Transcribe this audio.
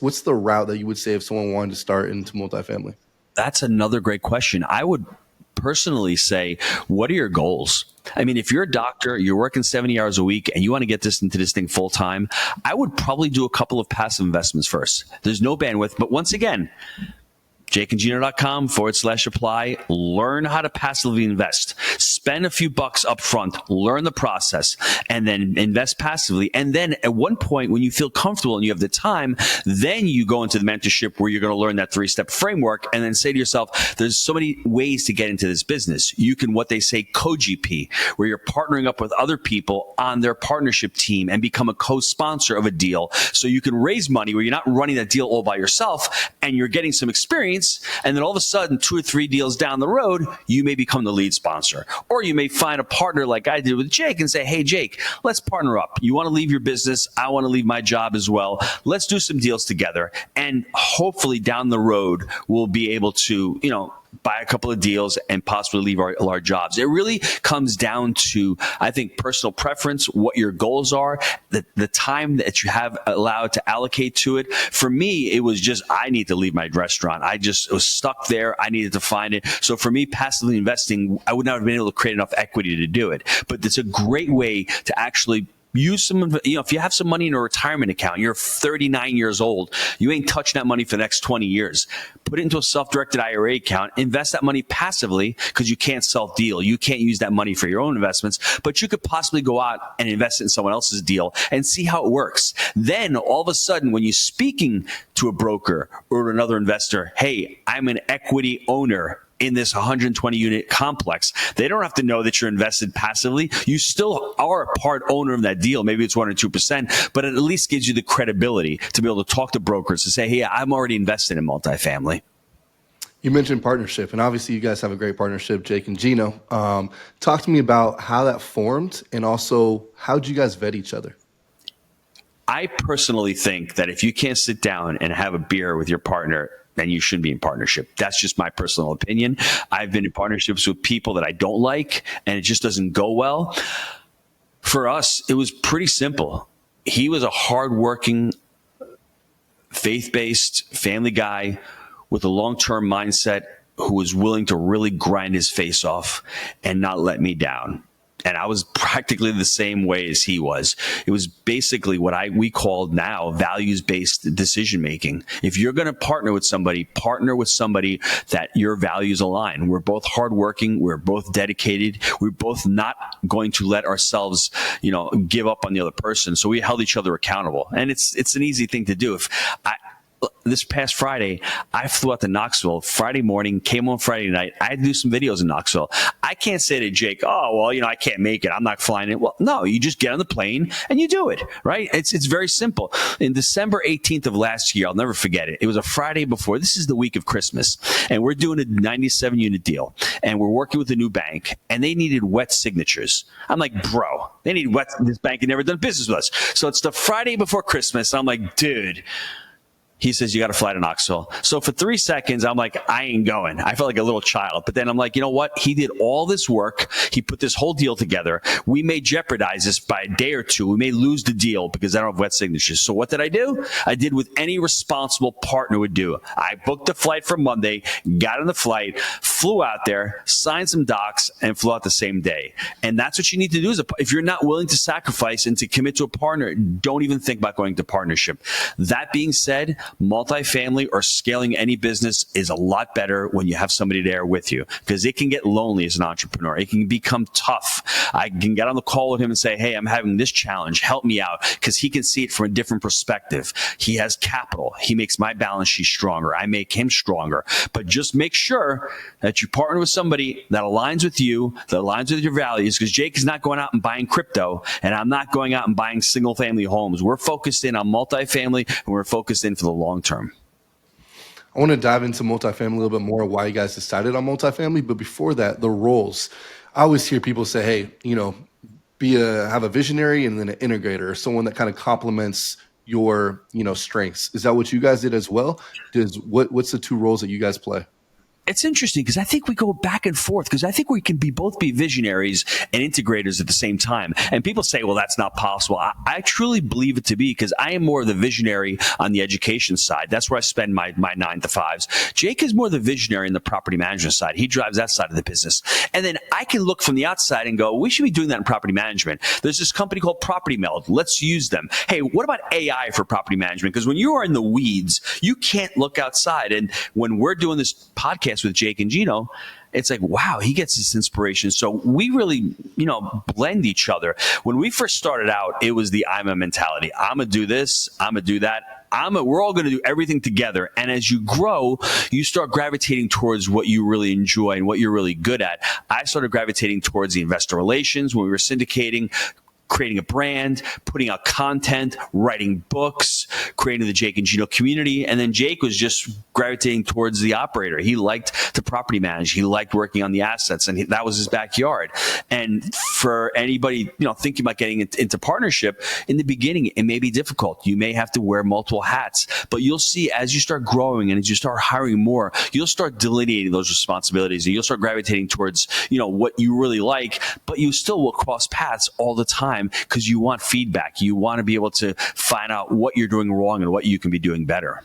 what's the route that you would say if someone wanted to start into multifamily? That's another great question. I would personally say, what are your goals? I mean, if you're a doctor, you're working 70 hours a week and you want to get this into this thing full time, I would probably do a couple of passive investments first. There's no bandwidth, but once again, jakeandgino.com/apply. Learn how to passively invest. Spend a few bucks up front, learn the process, and then invest passively. And then at one point, when you feel comfortable and you have the time, then you go into the mentorship where you're going to learn that 3-step framework and then say to yourself, there's so many ways to get into this business. You can, what they say, co-GP, where you're partnering up with other people on their partnership team and become a co-sponsor of a deal. So you can raise money where you're not running that deal all by yourself and you're getting some experience. And then all of a sudden, 2 or 3 deals down the road, you may become the lead sponsor. Or you may find a partner like I did with Jake and say, hey, Jake, let's partner up. You want to leave your business. I want to leave my job as well. Let's do some deals together. And hopefully down the road, we'll be able to, buy a couple of deals and possibly leave our jobs. It really comes down to, I think, personal preference, what your goals are, the time that you have allowed to allocate to it. For me, it was just, I need to leave my restaurant. I just was stuck there. I needed to find it. So for me, passively investing, I would not have been able to create enough equity to do it. But it's a great way to actually use some, if you have some money in a retirement account, you're 39 years old, you ain't touching that money for the next 20 years. Put it into a self-directed IRA account, invest that money passively because you can't self-deal. You can't use that money for your own investments, but you could possibly go out and invest in someone else's deal and see how it works. Then all of a sudden, when you're speaking to a broker or another investor, hey, I'm an equity owner in this 120 unit complex, they don't have to know that you're invested passively. You still are a part owner of that deal. Maybe it's 1 or 2%, but it at least gives you the credibility to be able to talk to brokers to say, hey, I'm already invested in multifamily. You mentioned partnership, and obviously you guys have a great partnership, Jake and Gino. Talk to me about how that formed, and also how did you guys vet each other? I personally think that if you can't sit down and have a beer with your partner, then you shouldn't be in partnership. That's just my personal opinion. I've been in partnerships with people that I don't like, and it just doesn't go well. For us, it was pretty simple. He was a hardworking, faith-based family guy with a long-term mindset who was willing to really grind his face off and not let me down. And I was practically the same way as he was. It was basically what we call now values-based decision making. If you're going to partner with somebody that your values align. We're both hardworking. We're both dedicated. We're both not going to let ourselves, give up on the other person. So we held each other accountable. And it's an easy thing to do. This past Friday, I flew out to Knoxville Friday morning, came home Friday night. I had to do some videos in Knoxville. I can't say to Jake, oh, well, I can't make it. I'm not flying it. Well, no, you just get on the plane and you do it, right? It's very simple. In December 18th of last year, I'll never forget it. It was a Friday before. This is the week of Christmas. And we're doing a 97-unit deal. And we're working with a new bank. And they needed wet signatures. I'm like, bro, they need wet. This bank had never done business with us. So it's the Friday before Christmas. I'm like, dude. He says, you got to fly to Knoxville. So for 3 seconds, I'm like, I ain't going. I felt like a little child. But then I'm like, you know what? He did all this work. He put this whole deal together. We may jeopardize this by a day or two. We may lose the deal because I don't have wet signatures. So what did I do? I did what any responsible partner would do. I booked a flight for Monday, got on the flight, flew out there, signed some docs, and flew out the same day. And that's what you need to do. If you're not willing to sacrifice and to commit to a partner, don't even think about going to partnership. That being said, multifamily or scaling any business is a lot better when you have somebody there with you, because it can get lonely as an entrepreneur. It can become tough. I can get on the call with him and say, hey, I'm having this challenge. Help me out, because he can see it from a different perspective. He has capital. He makes my balance sheet stronger. I make him stronger. But just make sure that you partner with somebody that aligns with you, that aligns with your values, because Jake is not going out and buying crypto, and I'm not going out and buying single family homes. We're focused in on multifamily, and we're focused in for the long term. I want to dive into multifamily a little bit more, why you guys decided on multifamily. But before that, the roles. I always hear people say, hey, have a visionary and then an integrator, or someone that kind of complements your, strengths. Is that what you guys did as well? What's the two roles that you guys play? It's interesting because I think we go back and forth because I think we can both be visionaries and integrators at the same time. And people say, well, that's not possible. I truly believe it to be because I am more of the visionary on the education side. That's where I spend my 9 to 5s. Jake is more the visionary in the property management side. He drives that side of the business. And then I can look from the outside and go, we should be doing that in property management. There's this company called Property Meld. Let's use them. Hey, what about AI for property management? Because when you are in the weeds, you can't look outside. And when we're doing this podcast with Jake and Gino, it's like, wow, he gets this inspiration. So we really, blend each other. When we first started out, it was the I'm a mentality. I'm going to do this. I'm going to do that. We're all going to do everything together. And as you grow, you start gravitating towards what you really enjoy and what you're really good at. I started gravitating towards the investor relations when we were syndicating, creating a brand, putting out content, writing books, creating the Jake and Gino community. And then Jake was just gravitating towards the operator. He liked to property manage. He liked working on the assets, and that was his backyard. And for anybody, thinking about getting into partnership, in the beginning, it may be difficult. You may have to wear multiple hats, but you'll see as you start growing and as you start hiring more, you'll start delineating those responsibilities and you'll start gravitating towards, what you really like, but you still will cross paths all the time because you want feedback. You want to be able to find out what you're doing wrong and what you can be doing better.